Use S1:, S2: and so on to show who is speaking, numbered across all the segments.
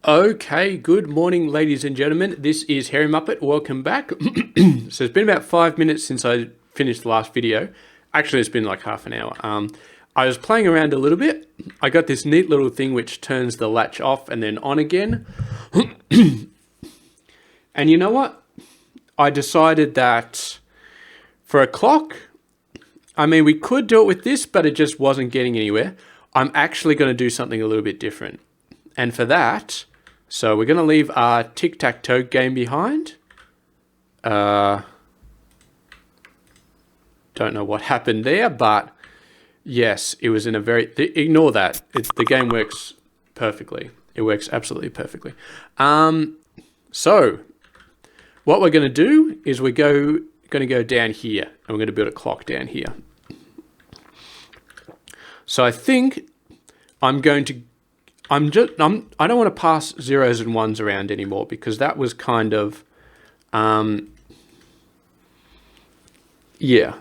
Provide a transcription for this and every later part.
S1: Okay, good morning, ladies and gentlemen. This is Hairymuppet. Welcome back. So it's been about 5 minutes since I finished the last video. Actually, it's been like half an hour. I was playing around a little bit. I got this neat little thing which turns the latch off and then on again. And you know what? I decided that for a clock, I mean, we could do it with this, but it just wasn't getting anywhere. I'm actually going to do something a little bit different. And for that, so we're going to leave our tic-tac-toe game behind. Don't know what happened there, but yes, it was in a very... Ignore that. The game works perfectly. It works absolutely perfectly. So what we're going to do is we're going to go down here, and we're going to build a clock down here. So I think I don't want to pass zeros and ones around anymore because that was kind of, yeah.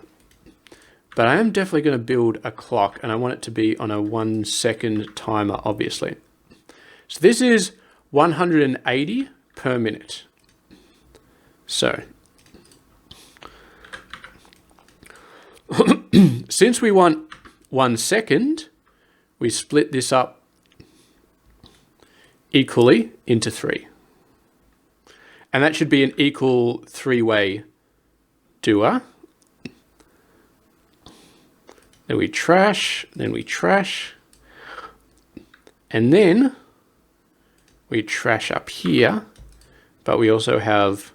S1: But I am definitely going to build a clock, and I want it to be on a 1 second timer, obviously. So this is 180 per minute. So, since we want 1 second, we split this up equally into 3. And that should be an equal 3-way doer. Then we trash, and then we trash up here, but we also have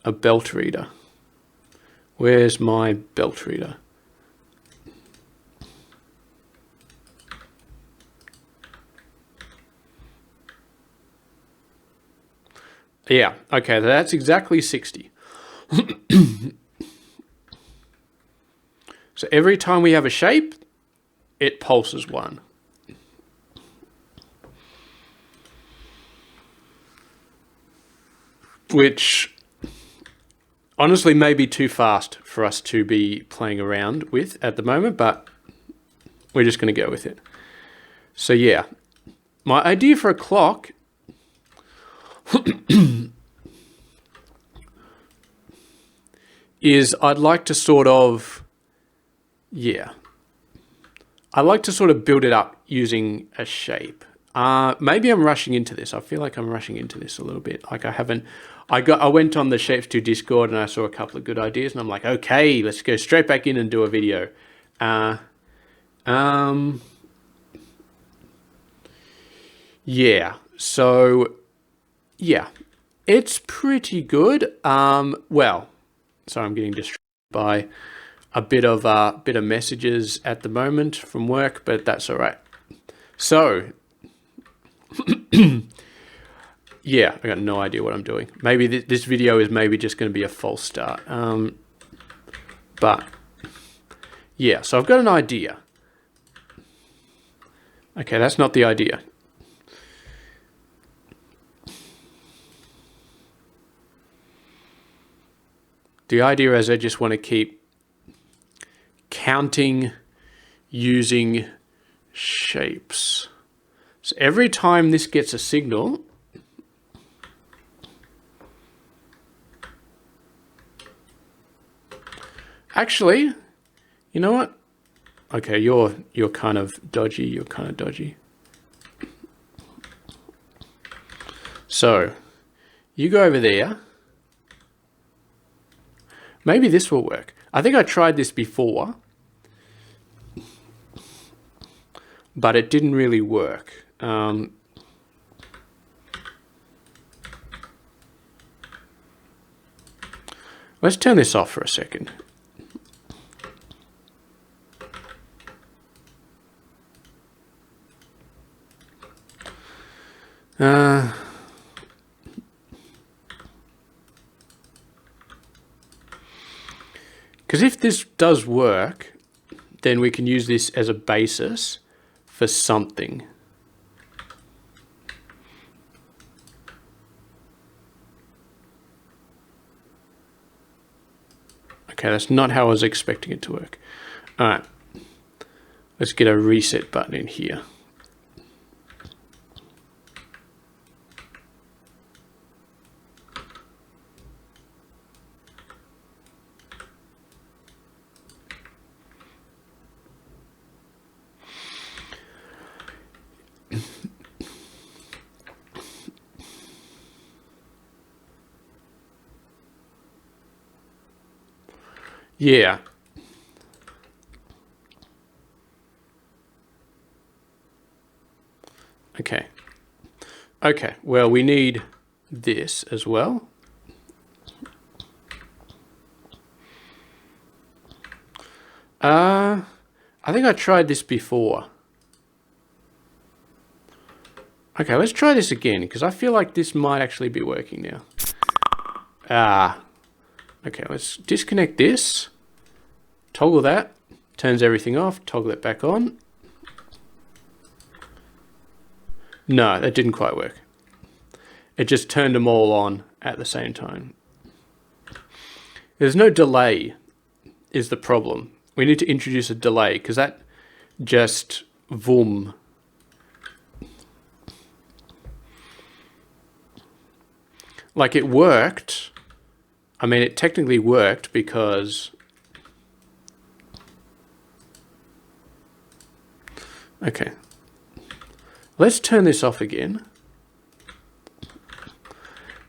S1: a belt reader. Where's my belt reader? Yeah, okay, that's exactly 60. So every time we have a shape, it pulses 1. Which honestly may be too fast for us to be playing around with at the moment, but we're just going to go with it. So yeah, my idea for a clock is I'd like to sort of, yeah, I like to sort of build it up using a shape. Maybe I'm rushing into this. I feel like I'm rushing into this a little bit. Like I went on the Shapes 2 Discord and I saw a couple of good ideas and I'm like, okay, let's go straight back in and do a video. Yeah, so yeah, it's pretty good. Well, sorry, I'm getting distracted by a bit of messages at the moment from work, but that's all right. So, yeah, I got no idea what I'm doing. Maybe this video is maybe just going to be a false start. But yeah, so I've got an idea. Okay, that's not the idea. The idea is I just want to keep counting using shapes. So every time this gets a signal, actually, you know what? Okay, you're kind of dodgy. You're kind of dodgy. So you go over there. Maybe this will work. I think I tried this before, but it didn't really work. Let's turn this off for a second. Because if this does work, then we can use this as a basis for something. Okay, that's not how I was expecting it to work. All right, let's get a reset button in here. Yeah. Okay. Okay, well, we need this as well. I think I tried this before. Okay, let's try this again, because I feel like this might actually be working now. Okay, let's disconnect this. Toggle that. Turns everything off. Toggle it back on. No, that didn't quite work. It just turned them all on at the same time. There's no delay is the problem. We need to introduce a delay, because that just vroom. Like, it worked. I mean, it technically worked because... Okay. Let's turn this off again.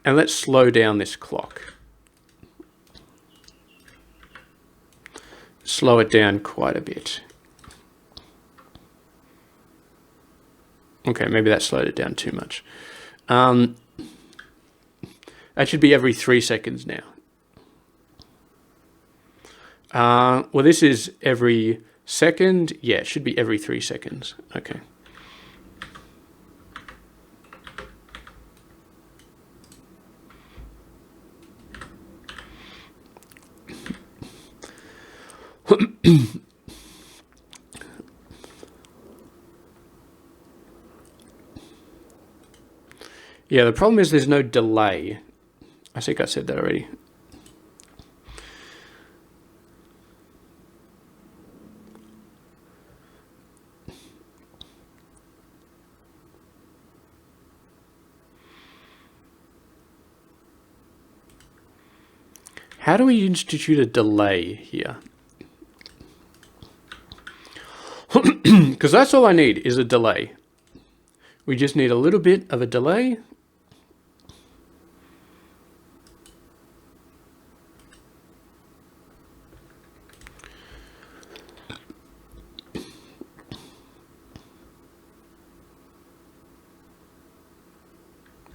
S1: And let's slow down this clock. Slow it down quite a bit. Okay, maybe that slowed it down too much. That should be every 3 seconds now. Well, this is every second. Yeah, it should be every 3 seconds. Okay. Yeah, the problem is there's no delay. I think I said that already. How do we institute a delay here? Because that's all I need is a delay. We just need a little bit of a delay.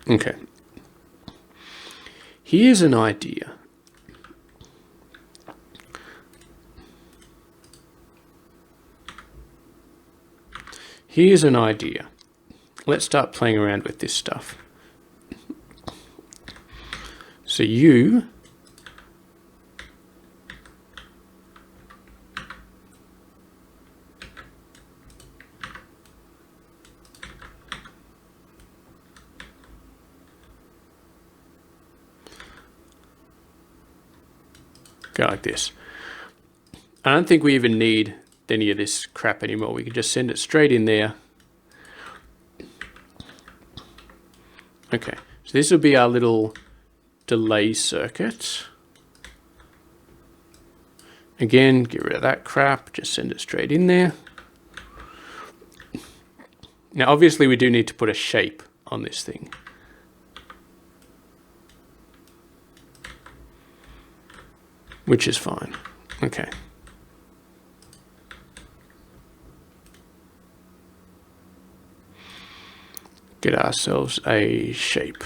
S1: Okay. Here's an idea. Here's an idea. Let's start playing around with this stuff. So you go like this. I don't think we even need any of this crap anymore. We can just send it straight in there. Okay, so this will be our little delay circuit. Again, get rid of that crap, just send it straight in there. Now, obviously, we do need to put a shape on this thing. Which is fine. Okay. Get ourselves a shape.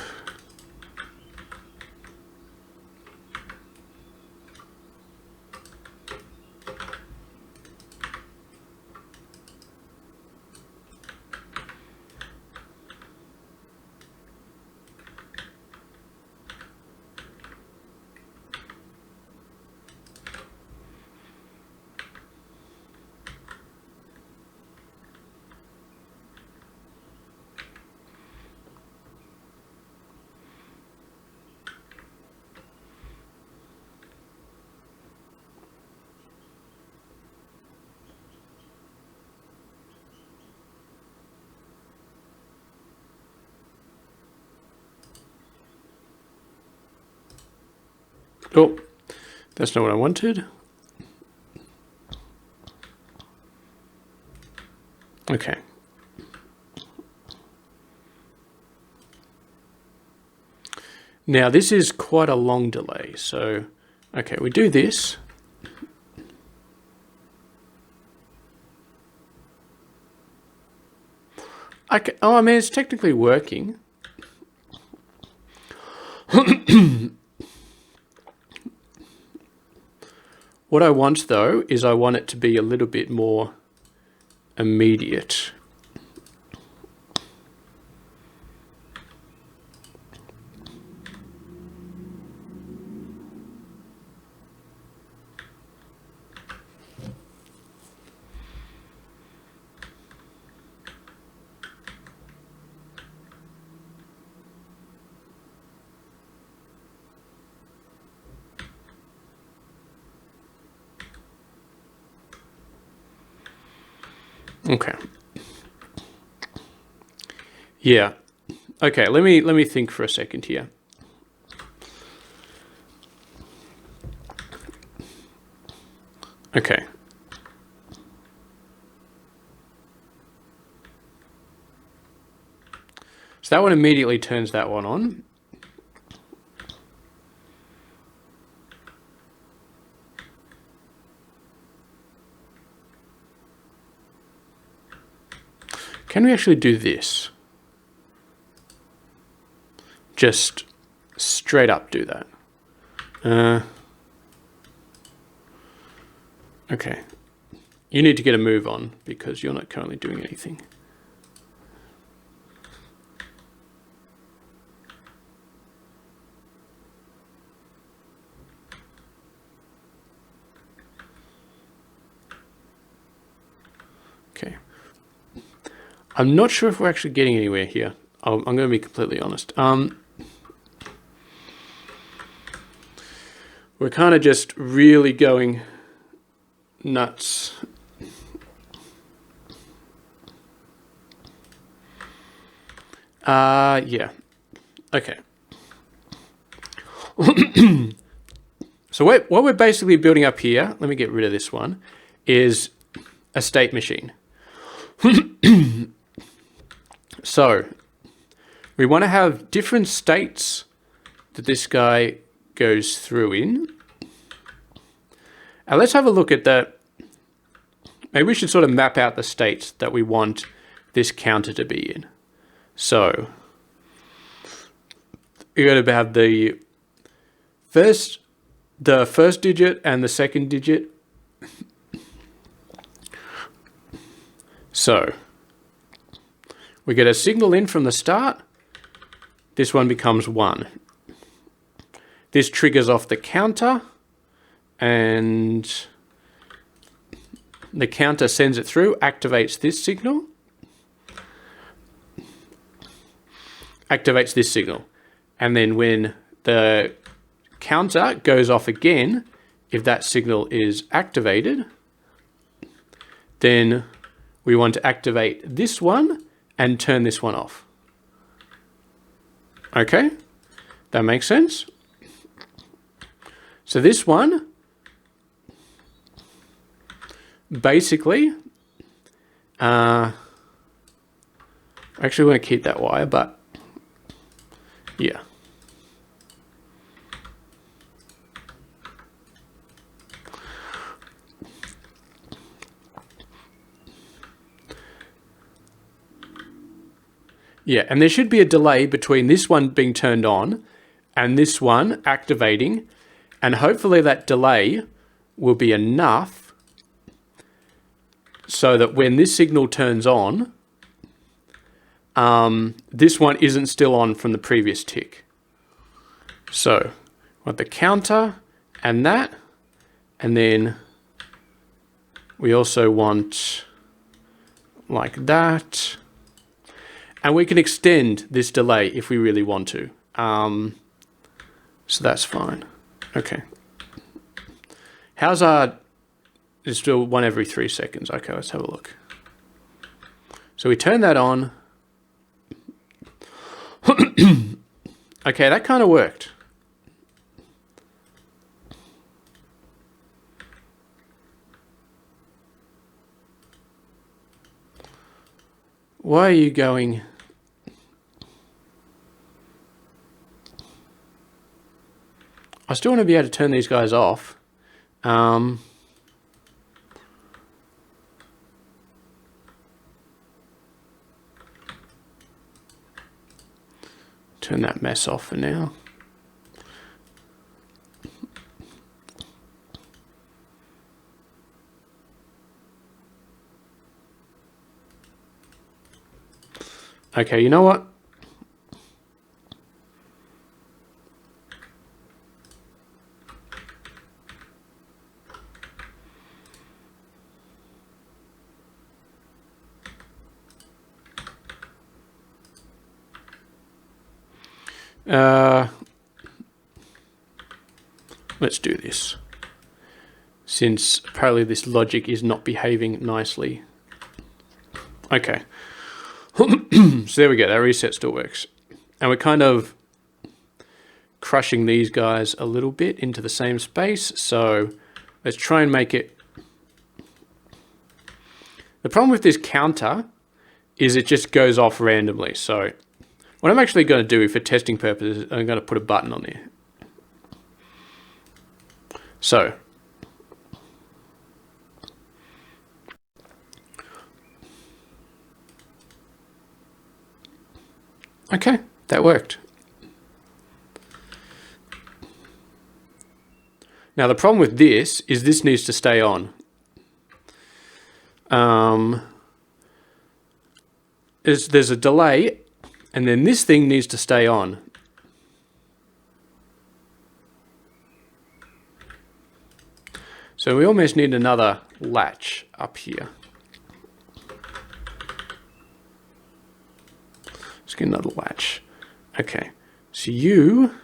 S1: Oh, that's not what I wanted. Okay. Now this is quite a long delay, so okay, we do this. Okay, oh, I mean, it's technically working. What I want, though, is I want it to be a little bit more immediate. Okay. Yeah. Okay, let me think for a second here. Okay. So that one immediately turns that one on. Can we actually do this? Just straight up do that. Okay. You need to get a move on because you're not currently doing anything. Okay. I'm not sure if we're actually getting anywhere here. I'm going to be completely honest. We're kind of just really going nuts. Yeah. Okay. So what we're basically building up here, let me get rid of this one, is a state machine. So we want to have different states that this guy goes through in. And let's have a look at that. Maybe we should sort of map out the states that we want this counter to be in. So you're going to have the first digit and the second digit. So we get a signal in from the start. This one becomes 1. This triggers off the counter, and the counter sends it through, activates this signal, activates this signal. And then when the counter goes off again, if that signal is activated, then we want to activate this one and turn this one off. Okay, that makes sense. So this one, basically, I actually want to keep that wire, but yeah. Yeah, and there should be a delay between this one being turned on and this one activating, and hopefully that delay will be enough so that when this signal turns on, this one isn't still on from the previous tick. So we want the counter and that, and then we also want like that. And we can extend this delay if we really want to. So that's fine. Okay. How's our... It's still 1 every 3 seconds. Okay, let's have a look. So we turn that on. Okay, that kind of worked. Why are you going... I still want to be able to turn these guys off. Turn that mess off for now. Okay, you know what? Let's do this. Since apparently this logic is not behaving nicely. Okay. So there we go, that reset still works. And we're kind of crushing these guys a little bit into the same space. So let's try and make it. The problem with this counter is it just goes off randomly. So what I'm actually going to do for testing purposes, I'm going to put a button on there. So okay, that worked. Now the problem with this is this needs to stay on. There's a delay, and then this thing needs to stay on. So we almost need another latch up here. Let's get another latch. Okay, so you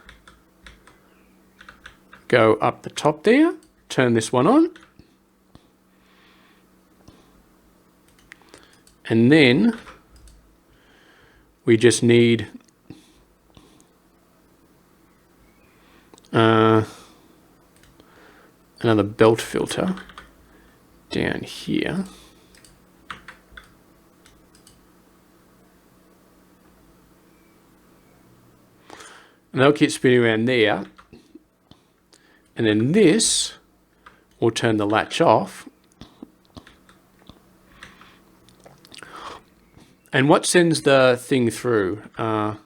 S1: go up the top there, turn this one on, and then we just need another belt filter down here. And they'll keep spinning around there. And then this will turn the latch off. And what sends the thing through? I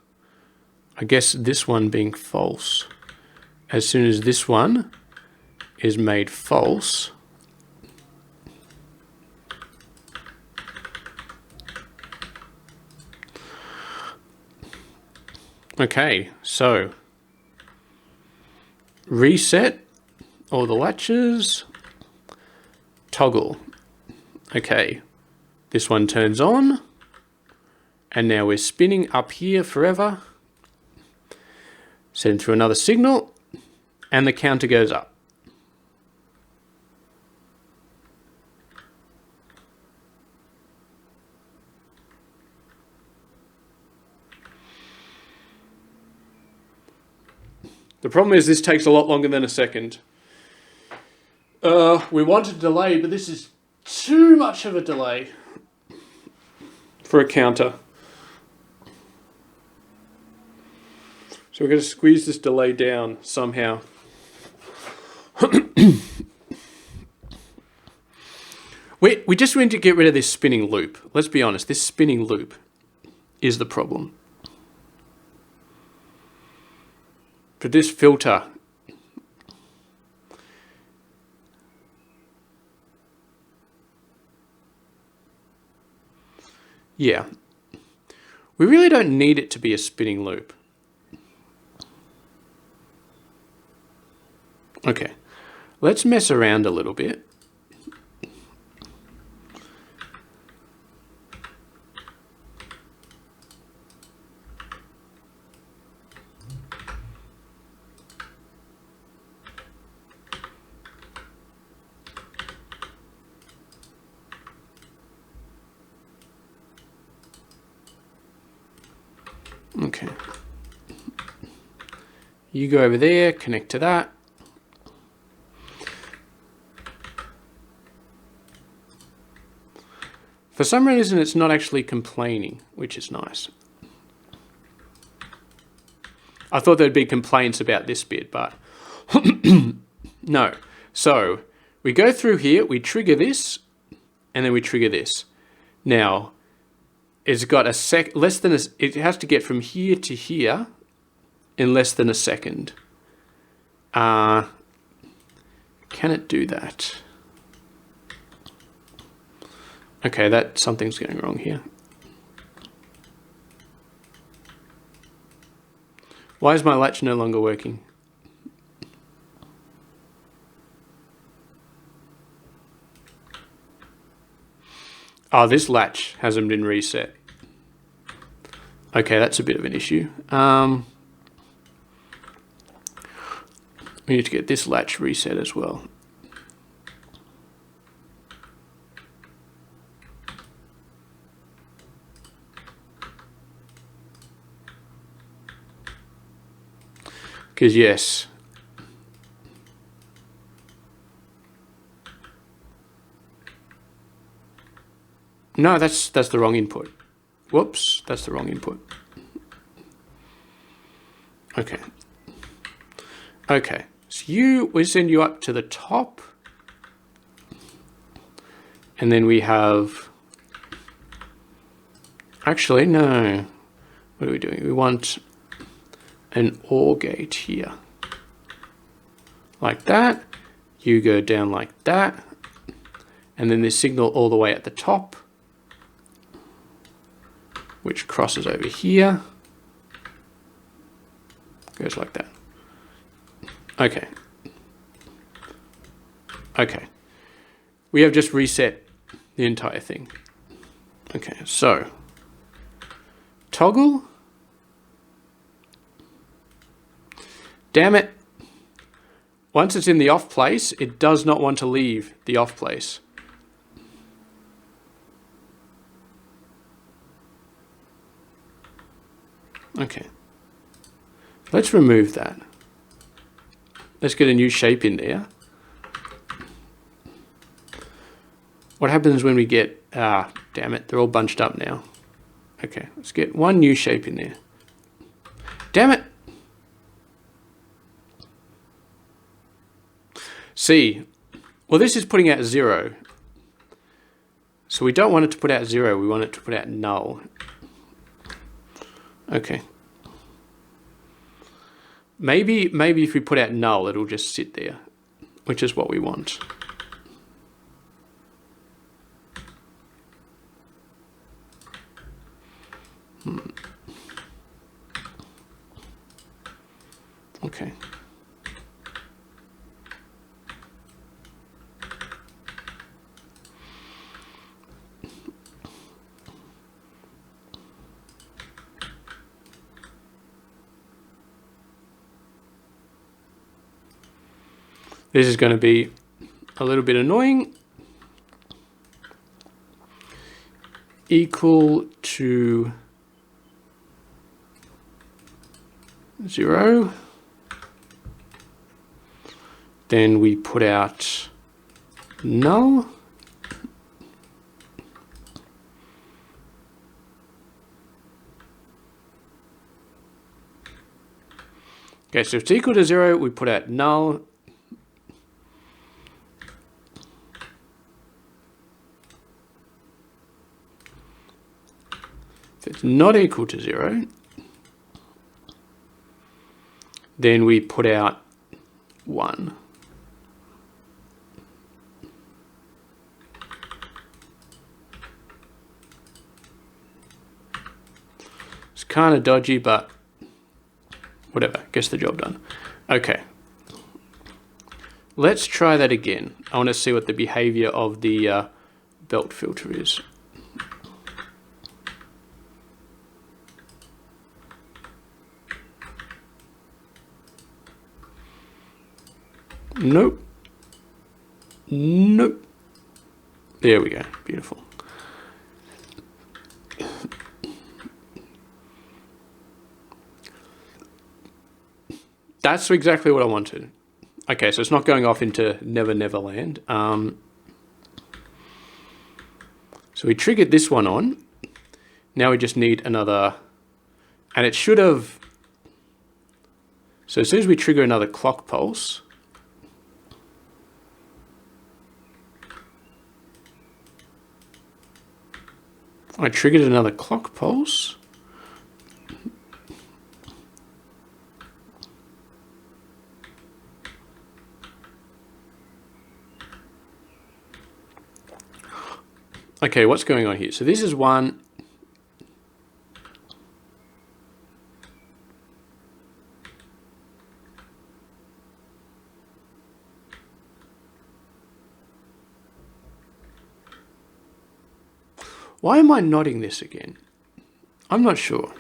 S1: guess this one being false. As soon as this one is made false, okay, so reset all the latches, toggle. Okay, this one turns on, and now we're spinning up here forever. Send through another signal, and the counter goes up. The problem is this takes a lot longer than a second. We want a delay, but this is too much of a delay for a counter. So we're going to squeeze this delay down somehow. We just need to get rid of this spinning loop. Let's be honest, this spinning loop is the problem. For this filter, yeah, we really don't need it to be a spinning loop. Okay, let's mess around a little bit. Okay. You go over there, connect to that. For some reason, it's not actually complaining, which is nice. I thought there'd be complaints about this bit, but No. So we go through here, we trigger this, and then we trigger this. Now, it's got it has to get from here to here in less than a second. Can it do that? Okay, something's going wrong here. Why is my latch no longer working? Oh, this latch hasn't been reset. Okay, that's a bit of an issue. We need to get this latch reset as well. Because yes. No, that's the wrong input. Whoops, that's the wrong input. Okay. Okay, so we send you up to the top. And then we have... Actually, no. What are we doing? We want an OR gate here. Like that. You go down like that. And then there's signal all the way at the top, which crosses over here. Goes like that. Okay. Okay. We have just reset the entire thing. Okay, so toggle. Damn it. Once it's in the off place, it does not want to leave the off place. Okay. Let's remove that. Let's get a new shape in there. What happens when we get... damn it, they're all bunched up now. Okay, let's get one new shape in there. Damn it! See, well, this is putting out 0. So we don't want it to put out 0, we want it to put out null. Okay. Maybe if we put out null, it'll just sit there, which is what we want. Okay. This is going to be a little bit annoying. Equal to 0. Then we put out null. Okay, so if it's equal to 0, we put out null. If it's not equal to 0, then we put out 1. It's kind of dodgy, but whatever, gets the job done. Okay. Let's try that again. I want to see what the behavior of the belt filter is. Nope. Nope. There we go. Beautiful. That's exactly what I wanted. Okay, so it's not going off into Never Never Land. So we triggered this one on. Now we just need another, and it should have So as soon as we trigger another clock pulse, I triggered another clock pulse. Okay, what's going on here? So this is one. Why am I nodding this again? I'm not sure.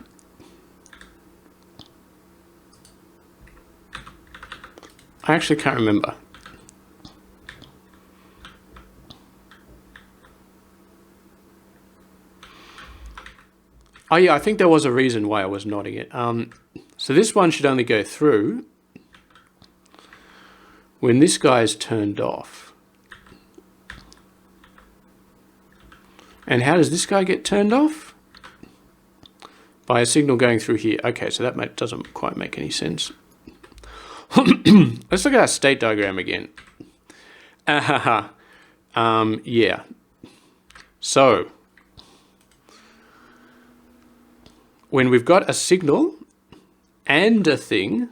S1: I actually can't remember. Oh yeah, I think there was a reason why I was nodding it. So this one should only go through when this guy is turned off. And how does this guy get turned off? By a signal going through here. Okay, so that doesn't quite make any sense. Let's look at our state diagram again. Yeah. So, when we've got a signal and a thing,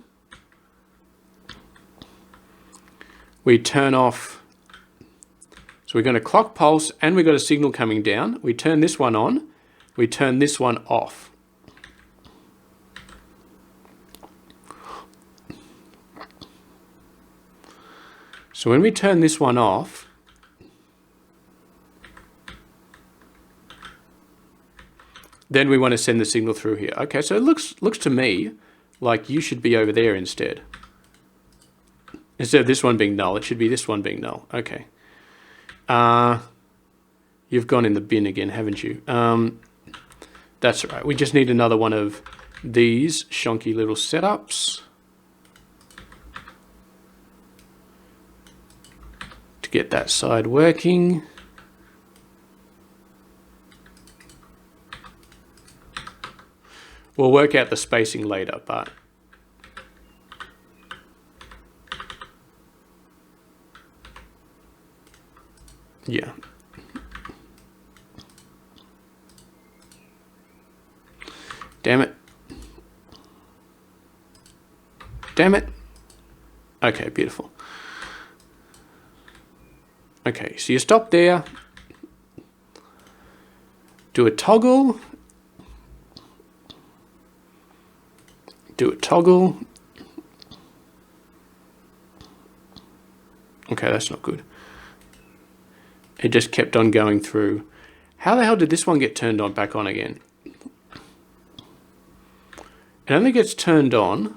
S1: we turn off. So we're going to clock pulse and we've got a signal coming down. We turn this one on. We turn this one off. So when we turn this one off, then we want to send the signal through here. Okay, so it looks to me like you should be over there instead. Instead of this one being null, it should be this one being null. Okay. You've gone in the bin again, haven't you? That's right. We just need another one of these shonky little setups to get that side working. We'll work out the spacing later, but yeah. Damn it. Damn it. Okay, beautiful. Okay, so you stop there. Do a toggle. Do a toggle. Okay, that's not good. It just kept on going through. How the hell did this one get turned on back on again? It only gets turned on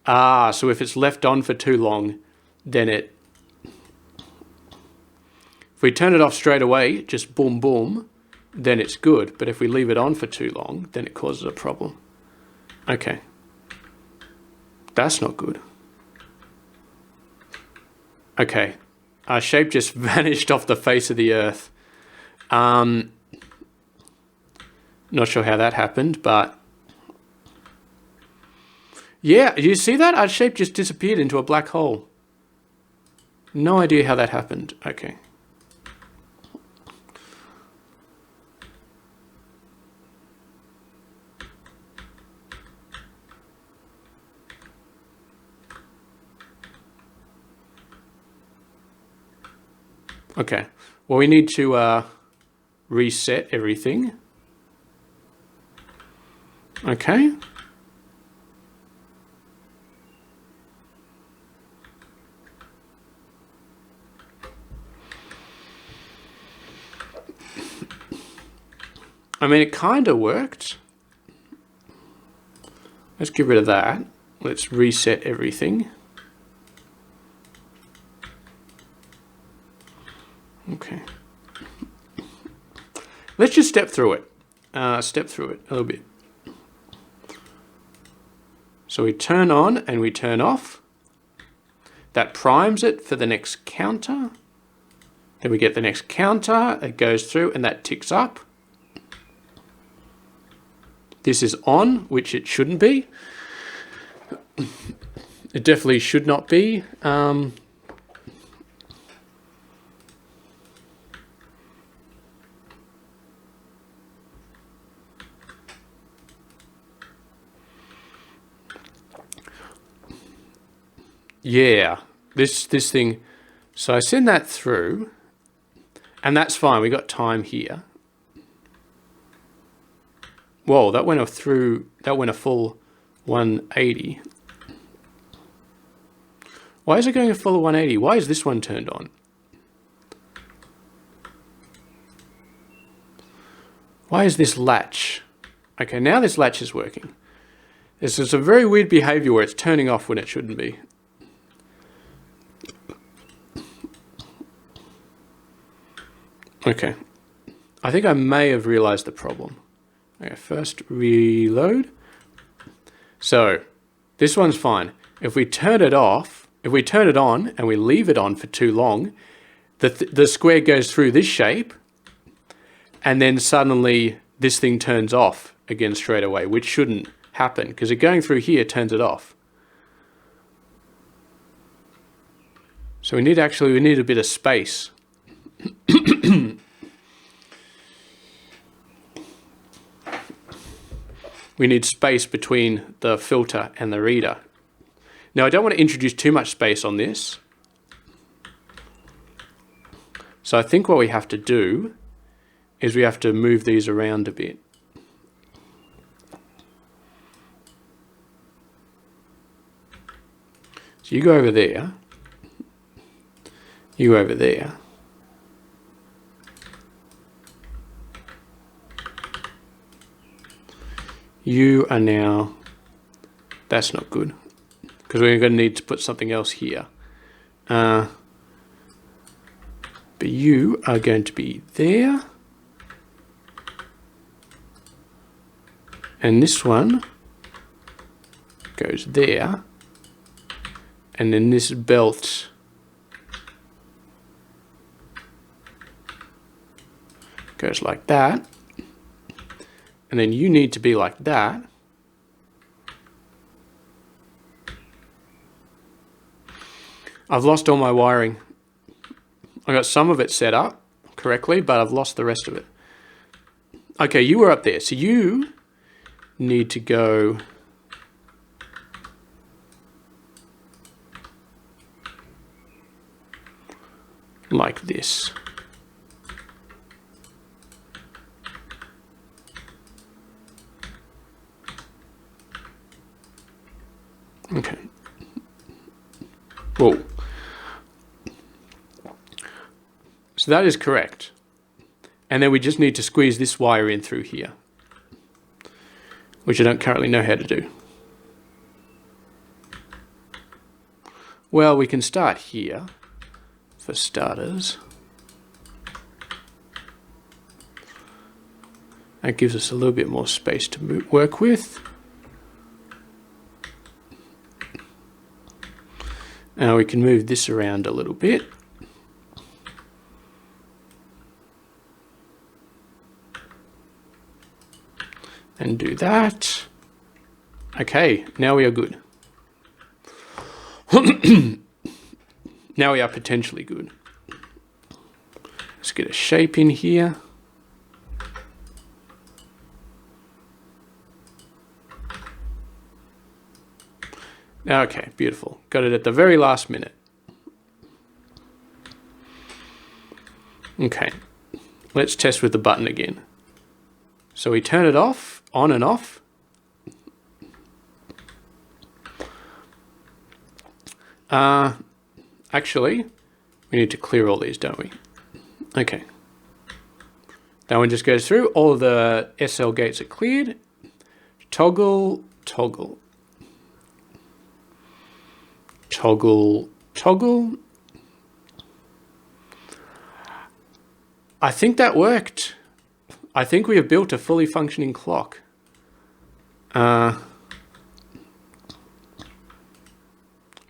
S1: so if it's left on for too long, then if we turn it off straight away, just boom, boom, then it's good. But if we leave it on for too long, then it causes a problem. Okay. That's not good. Okay. Our shape just vanished off the face of the earth. Not sure how that happened, but yeah, you see that? Our shape just disappeared into a black hole. No idea how that happened. Okay. Okay, well, we need to reset everything. Okay. I mean, it kind of worked. Let's get rid of that. Let's reset everything. Okay. Let's just step through it. Step through it a little bit. So we turn on and we turn off. That primes it for the next counter. Then we get the next counter, it goes through and that ticks up. This is on, which it shouldn't be. It definitely should not be. Yeah, this thing. So I send that through, and that's fine. We got time here. Whoa, that went through. That went a full 180. Why is it going a full 180? Why is this one turned on? Why is this latch? Okay, now this latch is working. This is a very weird behavior where it's turning off when it shouldn't be. Okay, I think I may have realized the problem. Okay, first reload. So this one's fine. If we turn it off, if we turn it on and we leave it on for too long, the square goes through this shape and then suddenly this thing turns off again straight away, which shouldn't happen because it going through here turns it off. So we need a bit of space. We need space between the filter and the reader. Now I don't want to introduce too much space on this. So I think what we have to do is we have to move these around a bit. So you go over there. You go over there. You are now, that's not good, because we're going to need to put something else here. But you are going to be there. And this one goes there. And then this belt goes like that. And then you need to be like that. I've lost all my wiring. I got some of it set up correctly, but I've lost the rest of it. Okay, you were up there. So you need to go like this. Okay. Whoa. So that is correct. And then we just need to squeeze this wire in through here, which I don't currently know how to do. Well, we can start here for starters. That gives us a little bit more space to work with. Now we can move this around a little bit. And do that. Okay, now we are good. Now we are potentially good. Let's get a shape in here. Okay, beautiful. Got it at the very last minute. Okay, let's test with the button again. So we turn it off, on and off. Actually, we need to clear all these, don't we? Okay. That one just goes through. All of the SL gates are cleared. Toggle, toggle. Toggle, toggle. I think that worked. I think we have built a fully functioning clock.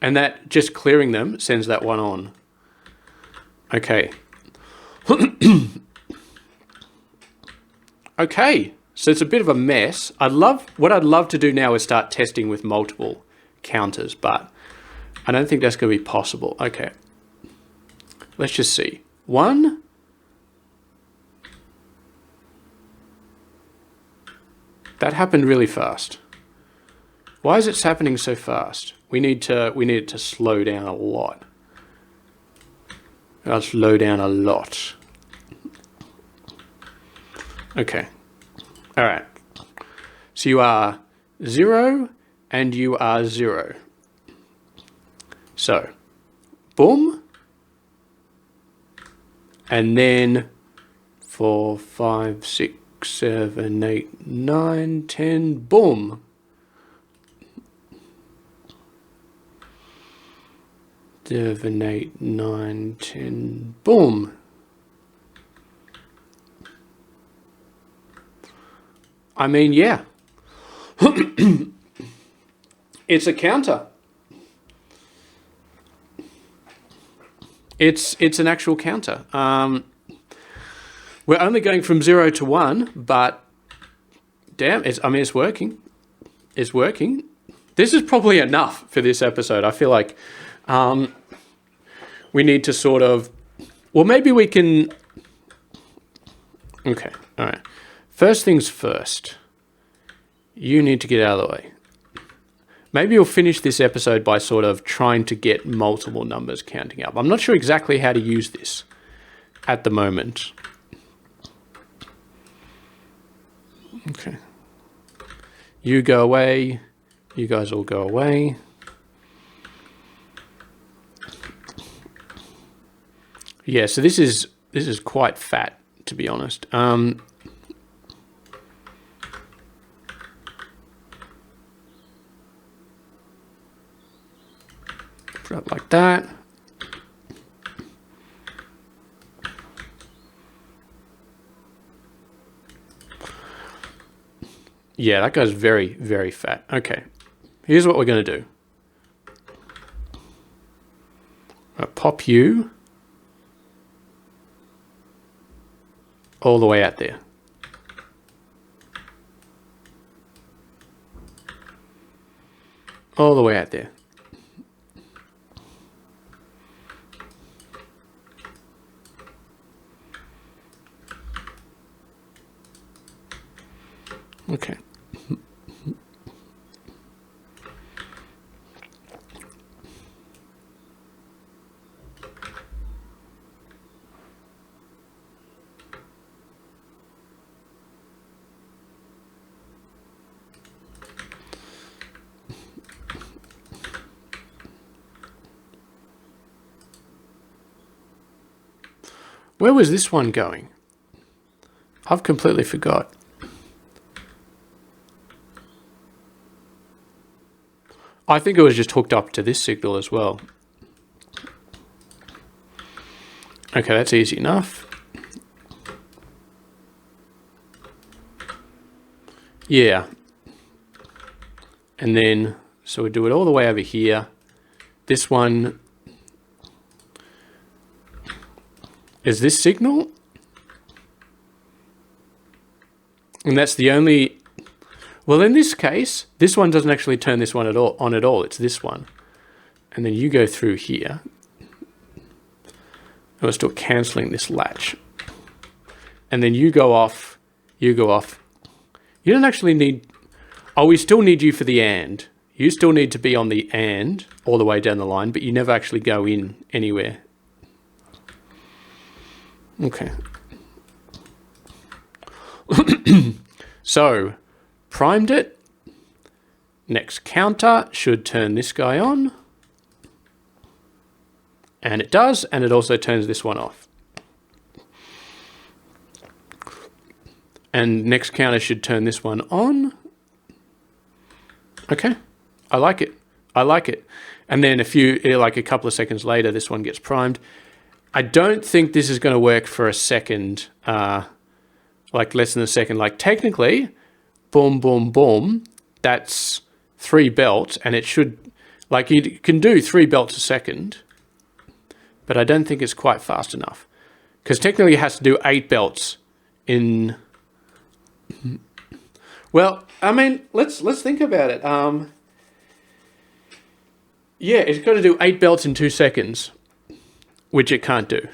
S1: And that just clearing them sends that one on. Okay. Okay, so it's a bit of a mess. What I'd love to do now is start testing with multiple counters, but I don't think that's going to be possible. Okay, let's just see. 1. That happened really fast. Why is it happening so fast? We need it to slow down a lot. I'll slow down a lot. Okay. All right. So you are 0 and you are 0. So, boom. And then 4, 5, 6, 7, 8, 9, 10, boom. Seven, 8, 9, 10, boom. I mean, yeah. It's a counter. It's an actual counter. We're only going from 0 to 1, but damn, it's working. It's working. This is probably enough for this episode. I feel like we need to sort of, well, maybe we can, okay, all right. First things first, you need to get out of the way. Maybe we'll finish this episode by sort of trying to get multiple numbers counting up. I'm not sure exactly how to use this at the moment. Okay. You go away. You guys all go away. Yeah, so this is quite fat, to be honest. Put it like that. Yeah, that goes very, very fat. Okay, here's what we're going to do. I'll pop you all the way out there. All the way out there. Okay. Where was this one going? I've completely forgot. I think it was just hooked up to this signal as well. Okay, that's easy enough. Yeah. And then, so we do it all the way over here. This one is this signal. And that's the only, well, in this case, this one doesn't actually turn this one on at all. It's this one. And then you go through here. And we're still cancelling this latch. And then you go off, you go off. You don't actually need, oh, we still need you for the AND. You still need to be on the AND all the way down the line, but you never actually go in anywhere. Okay. So, primed it. Next counter should turn this guy on. And it does, and it also turns this one off. And next counter should turn this one on. Okay, I like it. I like it. And then like a couple of seconds later, this one gets primed. I don't think this is going to work for a second, like less than a second. Like technically, boom, boom, boom, that's 3 belts, and it should, like you can do 3 belts a second, but I don't think it's quite fast enough. Because technically it has to do 8 belts in... Well, I mean, let's think about it. Yeah, it's got to do 8 belts in 2 seconds, which it can't do.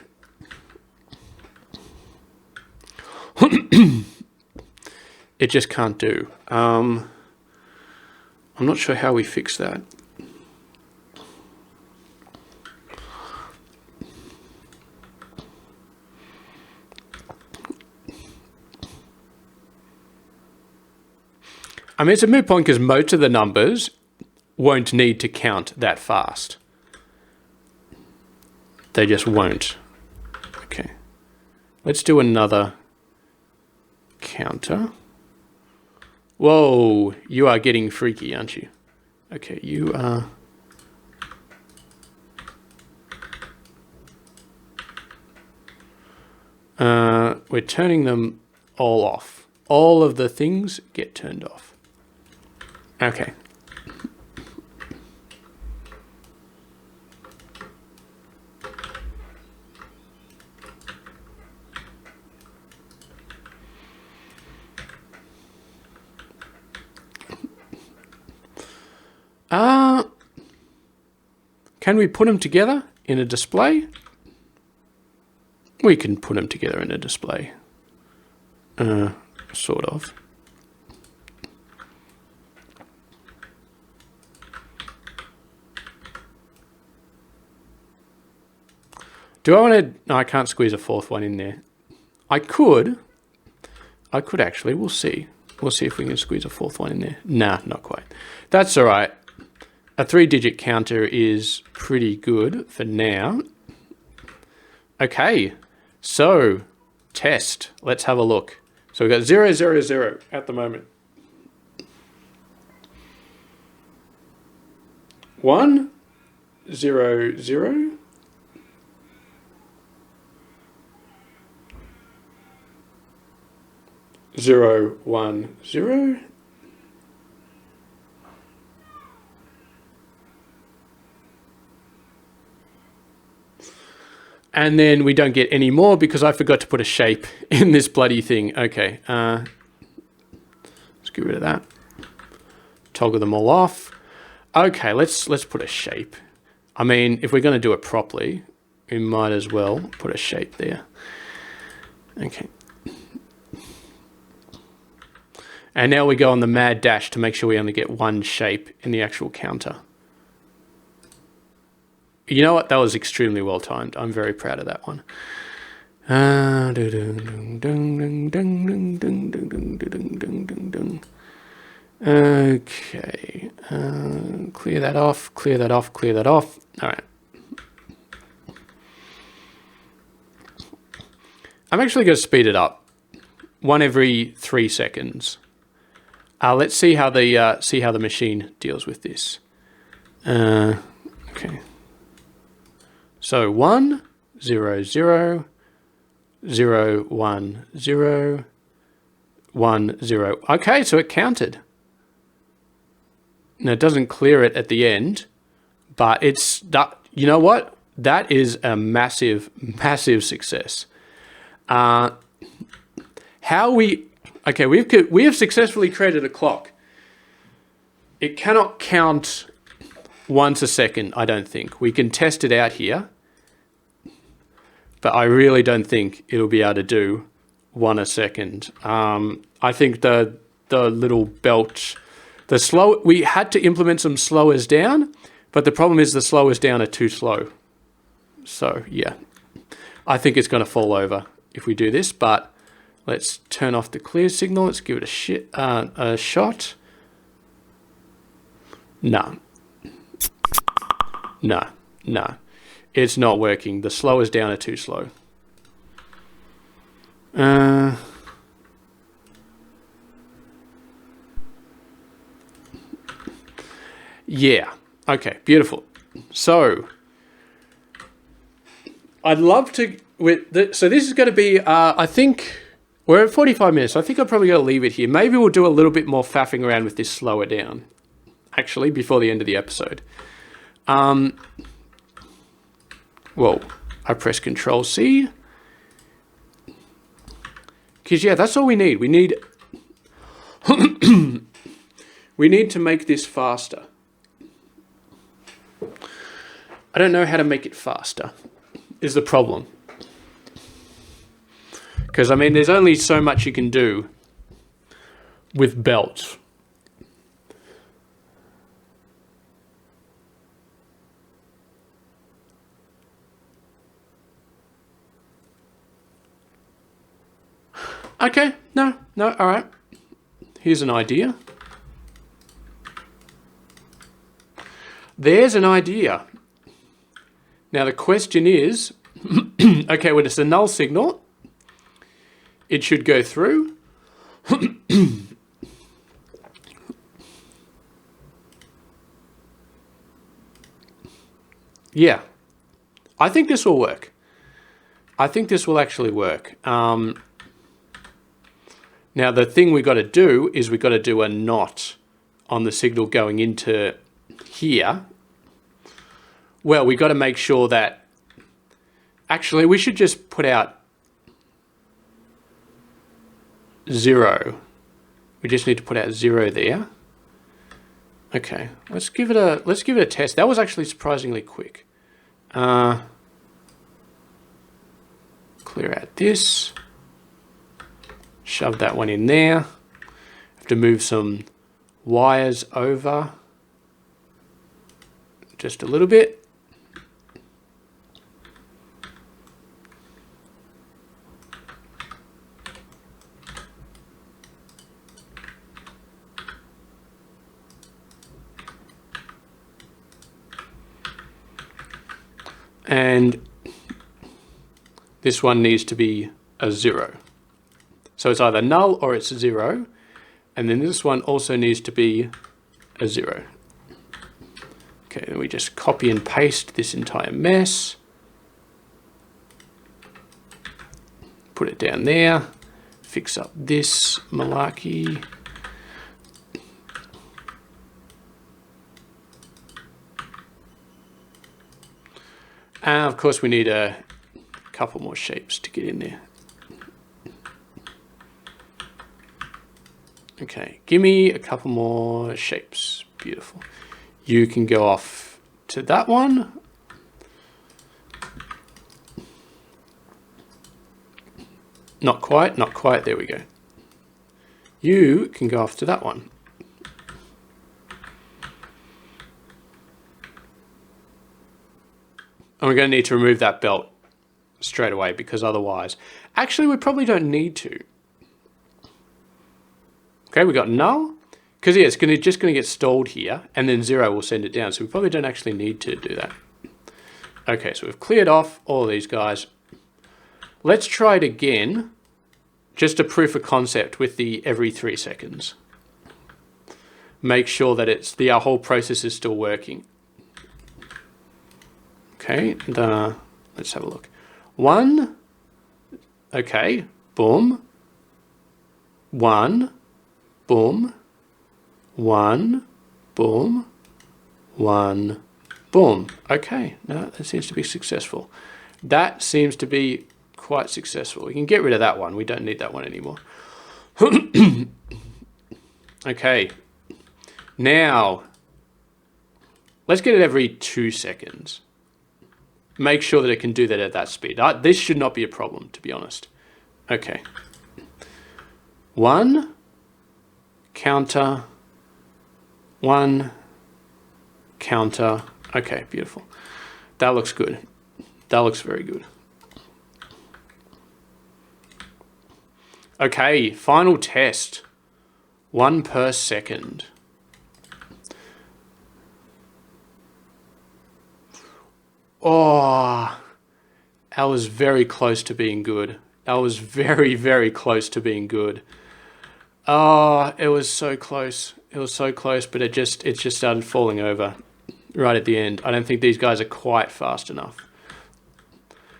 S1: It just can't do. I'm not sure how we fix that. I mean, it's a moot point because most of the numbers won't need to count that fast. They just won't. Okay. Let's do another counter. Whoa, you are getting freaky, aren't you? Okay, you are... we're turning them all off. All of the things get turned off. Okay. Can we put them together in a display? We can put them together in a display. Sort of. Do I want to... No, I can't squeeze a 4th one in there. I could actually. We'll see. We'll see if we can squeeze a 4th one in there. Nah, not quite. That's all right. A 3-digit counter is pretty good for now. Okay, so test. Let's have a look. So we've got 0, 0, 0 at the moment. 1, 0, 0. 0, 1, 0. And then we don't get any more because I forgot to put a shape in this bloody thing. Okay, let's get rid of that. Toggle them all off. Okay, let's put a shape. I mean, if we're going to do it properly, we might as well put a shape there. Okay. And now we go on the mad dash to make sure we only get one shape in the actual counter. You know what? That was extremely well timed. I'm very proud of that one. Okay. Clear that off, clear that off, clear that off. All right. I'm actually going to speed it up. 1 every 3 seconds. Let's see how the machine deals with this. Okay. So 1, 0, 0, 0, 1, 0, 1, 0. Okay, so it counted. Now it doesn't clear it at the end, but it's that. You know what? That is a massive, massive success. We have successfully created a clock. It cannot count once a second, I don't think. We can test it out here, but I really don't think it'll be able to do 1 a second. I think the little belt, we had to implement some slowers down, but the problem is the slowers down are too slow. So yeah, I think it's going to fall over if we do this, but let's turn off the clear signal. Let's give it a shot. No. No. It's not working. The slowers down are too slow. Yeah. Okay, beautiful. So I'd love to... So this is going to be, I think... We're at 45 minutes. So I think I'm probably going to leave it here. Maybe we'll do a little bit more faffing around with this slower down, actually, before the end of the episode. Whoa, I press Control C. Because, yeah, that's all we need. We need... we need to make this faster. I don't know how to make it faster, is the problem. Because, I mean, there's only so much you can do with belts. Okay, no, all right. Here's an idea. There's an idea. Now the question is, okay, when it's a null signal, it should go through. Yeah, I think this will work. I think this will actually work. Now, the thing we got to do is we got to do a not on the signal going into here. Well, we got to make sure that... Actually, we should just put out 0. We just need to put out 0 there. Okay, let's give it a test. That was actually surprisingly quick. Clear out this. Shove that one in there. Have to move some wires over just a little bit. And this one needs to be a 0. So it's either null or it's 0. And then this one also needs to be a 0. Okay, then we just copy and paste this entire mess. Put it down there. Fix up this malarkey. And of course we need a couple more shapes to get in there. Okay, give me a couple more shapes. Beautiful. You can go off to that one. Not quite, not quite. There we go. You can go off to that one. And we're going to need to remove that belt straight away because otherwise... Actually, we probably don't need to. Okay, we got null. Because, yeah, it's just going to get stalled here, and then 0 will send it down. So we probably don't actually need to do that. Okay, so we've cleared off all of these guys. Let's try it again. Just a proof of concept with the every 3 seconds. Make sure that our whole process is still working. Okay, and, let's have a look. 1. Okay, boom. 1. Boom. 1. Boom. 1. Boom. Okay, no, that seems to be successful. That seems to be quite successful. We can get rid of that one. We don't need that one anymore. Okay. Now, let's get it every 2 seconds. Make sure that it can do that at that speed. This should not be a problem, to be honest. Okay. 1. Counter. 1. Counter. Okay, beautiful. That looks good. That looks very good. Okay, final test. 1 per second. Oh, that was very close to being good. That was very, very close to being good. Oh, it was so close. It was so close, but it just started falling over right at the end. I don't think these guys are quite fast enough.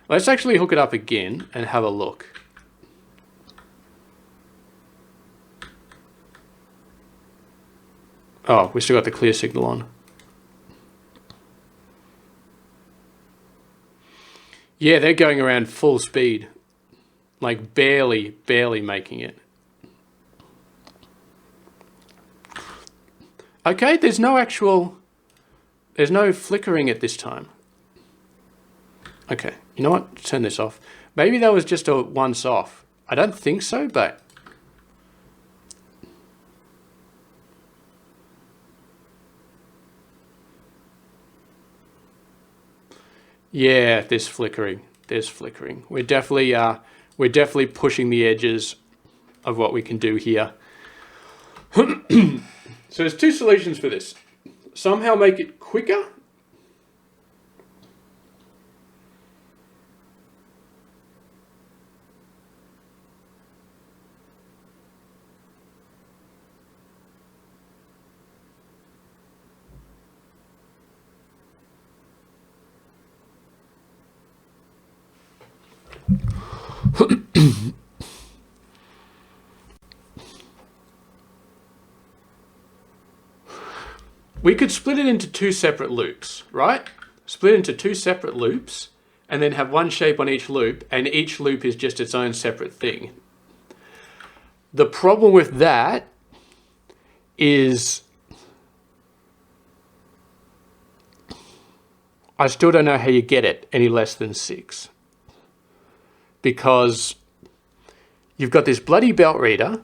S1: Let's actually hook it up again and have a look. Oh, we still got the clear signal on. Yeah, they're going around full speed. Like barely making it. Okay, there's no flickering at this time. Okay, you know what? Turn this off. Maybe that was just a once off. I don't think so, but... yeah, there's flickering. There's flickering. We're definitely pushing the edges of what we can do here. So there's two solutions for this. Somehow make it quicker. We could split it into two separate loops, right? Split into two separate loops and then have one shape on each loop, and each loop is just its own separate thing. The problem with that is I still don't know how you get it any less than 6. Because you've got this bloody belt reader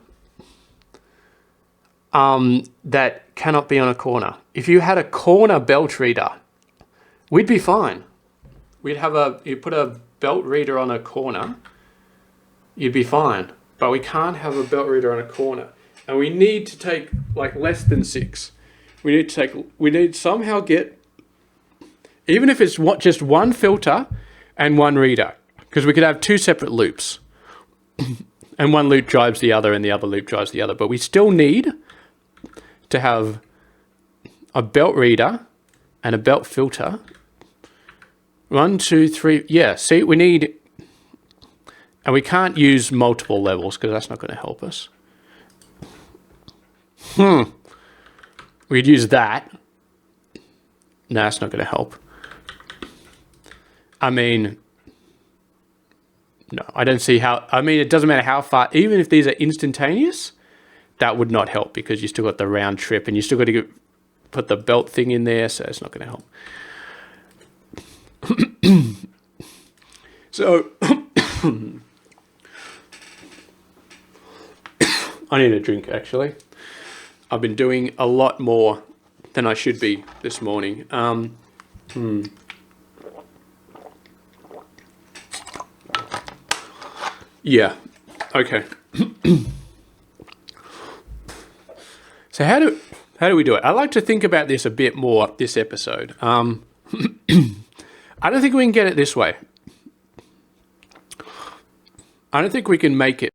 S1: that cannot be on a corner. If you had a corner belt reader, we'd be fine. You put a belt reader on a corner, you'd be fine. But we can't have a belt reader on a corner. And we need to take like less than 6. We need to somehow get, even if it's just one filter and one reader, because we could have two separate loops and one loop drives the other and the other loop drives the other. But we still need to have a belt reader and a belt filter. 1, 2, 3. Yeah, see, we need, and we can't use multiple levels because that's not going to help us. We'd use that. No, that's not going to help. I mean, no, I don't see how. I mean, it doesn't matter how far, even if these are instantaneous, that would not help because you still got the round trip and you still got to put the belt thing in there, so it's not going to help. So, I need a drink actually. I've been doing a lot more than I should be this morning. Yeah, okay. So how do we do it? I like to think about this a bit more this episode. I don't think we can get it this way. I don't think we can make it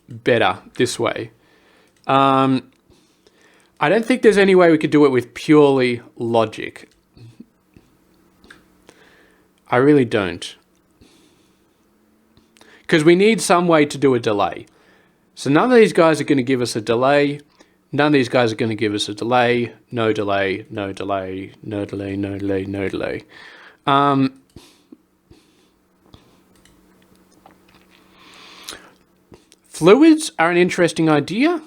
S1: better this way. I don't think there's any way we could do it with purely logic. I really don't. Because we need some way to do a delay. So none of these guys are going to give us a delay. None of these guys are going to give us a delay. No delay, no delay, no delay, no delay, no delay. Fluids are an interesting idea,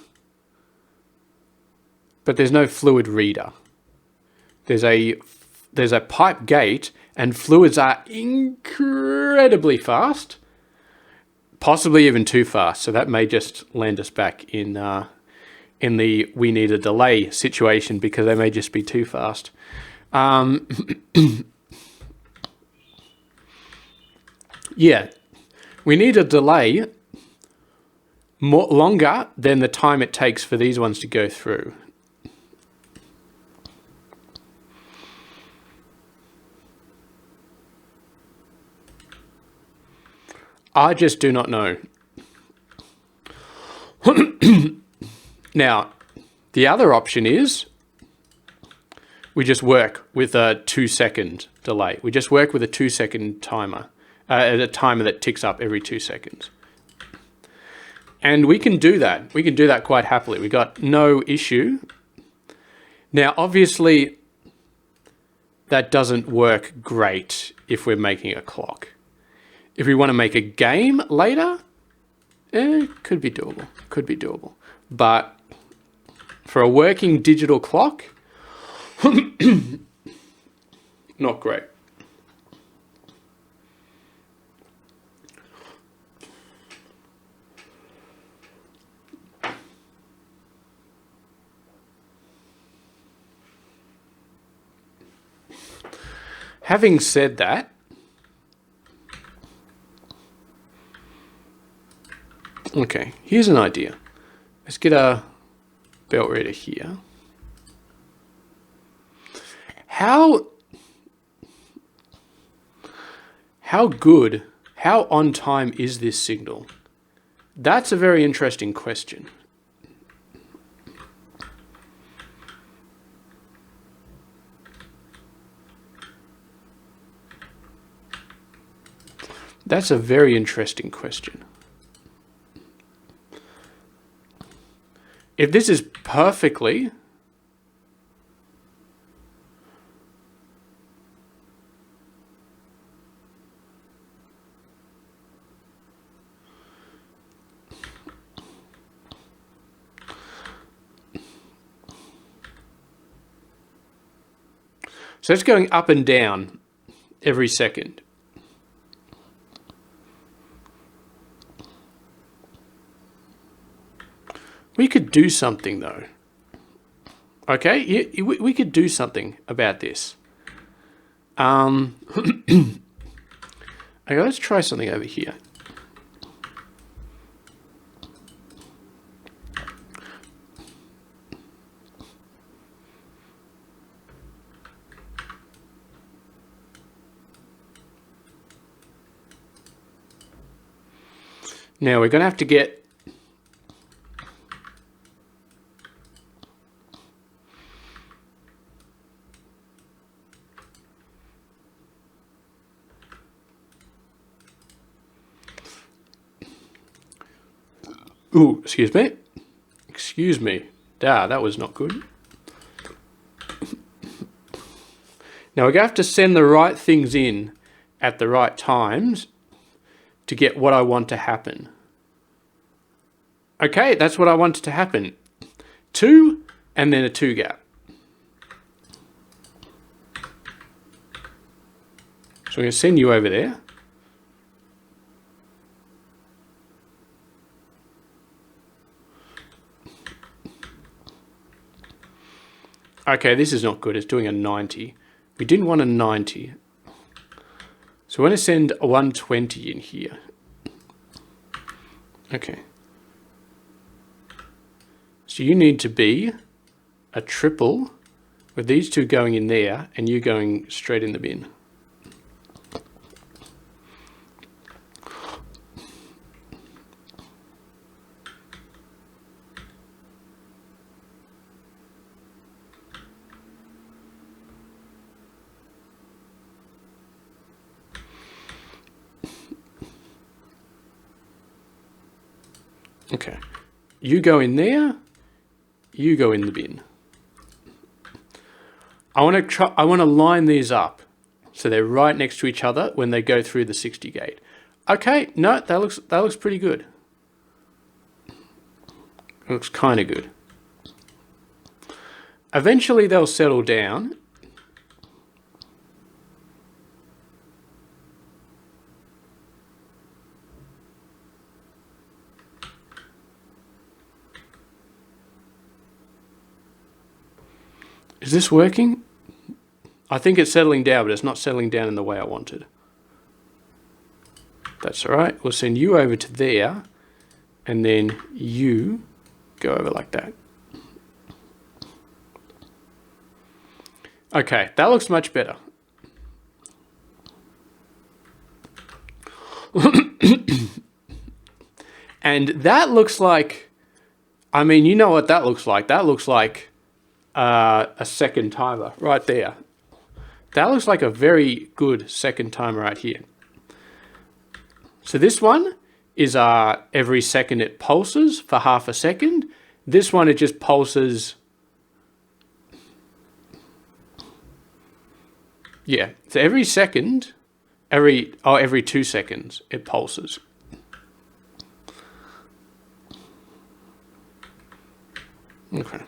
S1: but there's no fluid reader. There's a pipe gate, and fluids are incredibly fast, possibly even too fast. So that may just land us back in the we need a delay situation because they may just be too fast. Yeah, we need a delay longer than the time it takes for these ones to go through. I just do not know. Now, the other option is we just work with a 2-second delay. We just work with a 2-second timer, a timer that ticks up every 2 seconds. And we can do that. We can do that quite happily. We got no issue. Now, obviously, that doesn't work great if we're making a clock. If we want to make a game later, could be doable. Could be doable. But for a working digital clock, not great. Having said that, okay, here's an idea. Let's get a belt reader here. How good, how on time is this signal? That's a very interesting question. That's a very interesting question. If this is perfectly, so it's going up and down every second. We could do something though. Okay, we could do something about this. Okay, let's try something over here. Now we're going to have to get ooh, excuse me. Excuse me. That was not good. Now we're going to have to send the right things in at the right times to get what I want to happen. Okay, that's what I wanted to happen. 2 and then a 2 gap. So I'm going to send you over there. Okay, this is not good. It's doing a 90. We didn't want a 90. So we're going to send a 120 in here. Okay. So you need to be a triple with these two going in there and you going straight in the bin. Okay, you go in there, you go in the bin. I want to line these up so they're right next to each other when they go through the 60 gate. Okay, no, that looks pretty good. It looks kind of good. Eventually they'll settle down. Is this working? I think it's settling down, but it's not settling down in the way I wanted. That's all right. We'll send you over to there, and then you go over like that. Okay, that looks much better. And that looks like, I mean, you know what that looks like. That looks like a second timer right there. That looks like a very good second timer right here. So this one is every second it pulses for half a second. This one, it just pulses. Yeah, so every second every 2 seconds it pulses. Okay.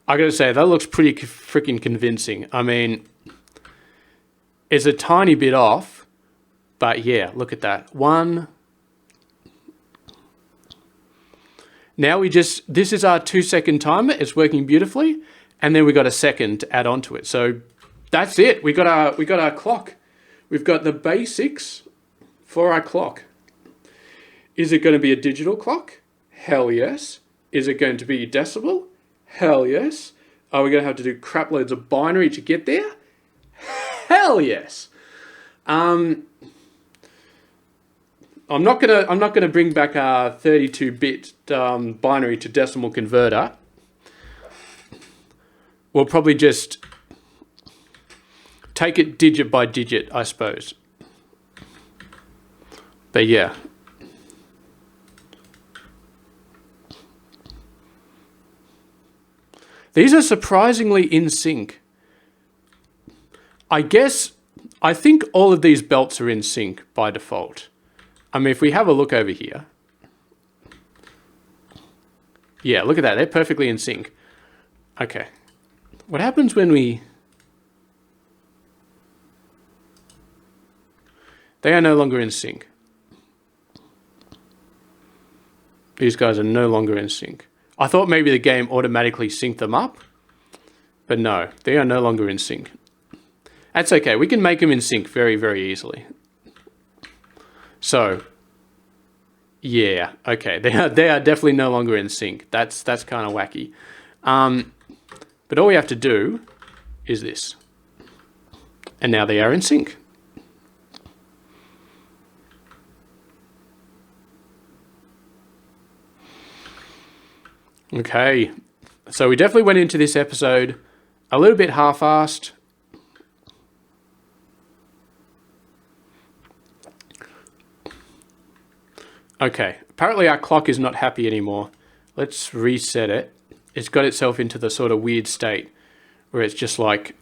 S1: I gotta say, that looks pretty freaking convincing. I mean, it's a tiny bit off, but yeah, look at that. One. Now this is our 2 second timer. It's working beautifully. And then we got a second to add on to it. So that's it. We got our clock. We've got the basics for our clock. Is it going to be a digital clock? Hell yes. Is it going to be decibel? Hell yes. Are we going to have to do crap loads of binary to get there? Hell yes. I'm not gonna bring back our 32-bit binary to decimal converter. We'll probably just take it digit by digit, I suppose. But yeah. These are surprisingly in sync. I think all of these belts are in sync by default. I mean, if we have a look over here. Yeah, look at that. They're perfectly in sync. Okay. What happens when we... They are no longer in sync. These guys are no longer in sync. I thought maybe the game automatically synced them up, but no, they are no longer in sync. That's okay. We can make them in sync very, very easily. So, yeah, okay. They are definitely no longer in sync. That's kind of wacky. But all we have to do is this. And now they are in sync. Okay, so we definitely went into this episode a little bit half-assed. Okay, apparently our clock is not happy anymore. Let's reset it. It's got itself into the sort of weird state where it's just like...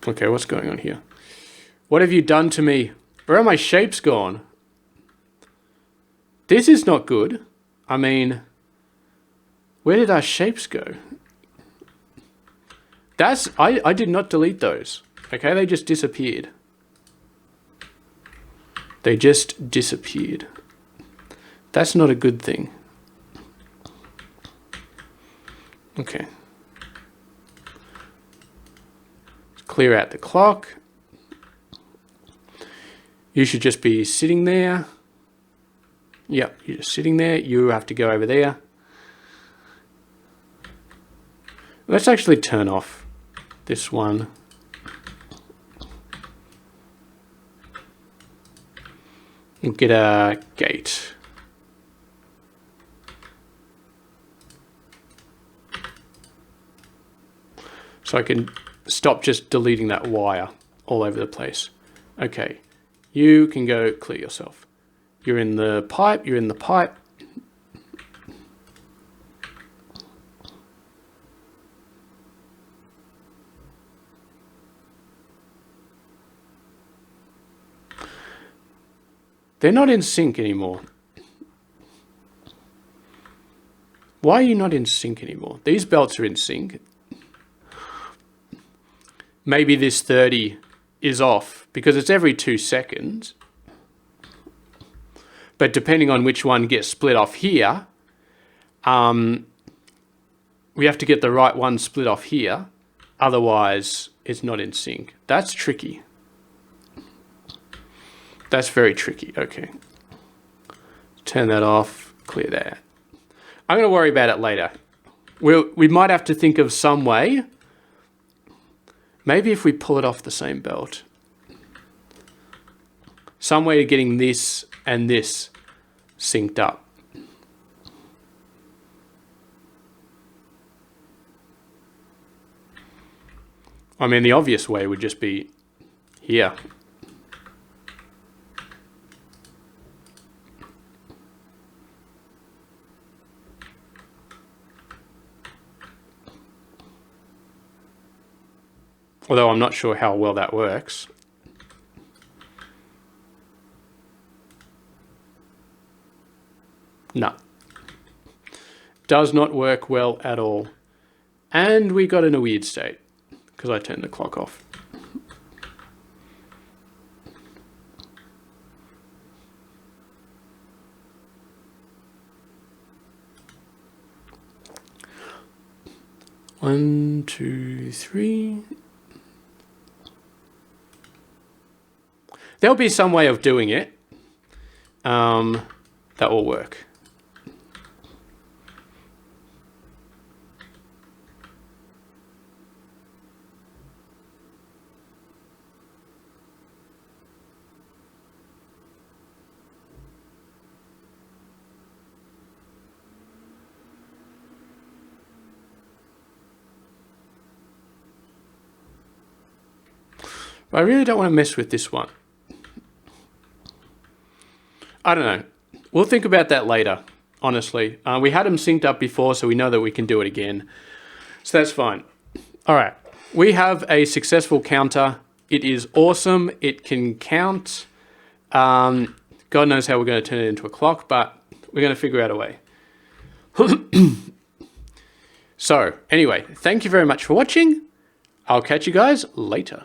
S1: Okay, what's going on here? What have you done to me? Where are my shapes gone? This is not good. I mean, where did our shapes go? I did not delete those. Okay, they just disappeared. They just disappeared. That's not a good thing. Okay. Let's clear out the clock. You should just be sitting there. Yep, you're just sitting there. You have to go over there. Let's actually turn off this one. And get a gate. So I can stop just deleting that wire all over the place. Okay, you can go clear yourself. You're in the pipe, you're in the pipe. They're not in sync anymore. Why are you not in sync anymore? These belts are in sync. Maybe this 30 is off because it's every 2 seconds. But depending on which one gets split off here, we have to get the right one split off here. Otherwise, it's not in sync. That's tricky. That's very tricky. Okay. Turn that off. Clear that. I'm going to worry about it later. We might have to think of some way. Maybe if we pull it off the same belt. Some way of getting this and this synced up. I mean, the obvious way would just be here. Although I'm not sure how well that works. No. Does not work well at all. And we got in a weird state because I turned the clock off. One, two, three. There'll be some way of doing it that will work. But I really don't want to mess with this one. I don't know. We'll think about that later, honestly. We had them synced up before, so we know that we can do it again. So that's fine. All right. We have a successful counter. It is awesome. It can count. God knows how we're going to turn it into a clock, but we're going to figure out a way. So, anyway, thank you very much for watching. I'll catch you guys later.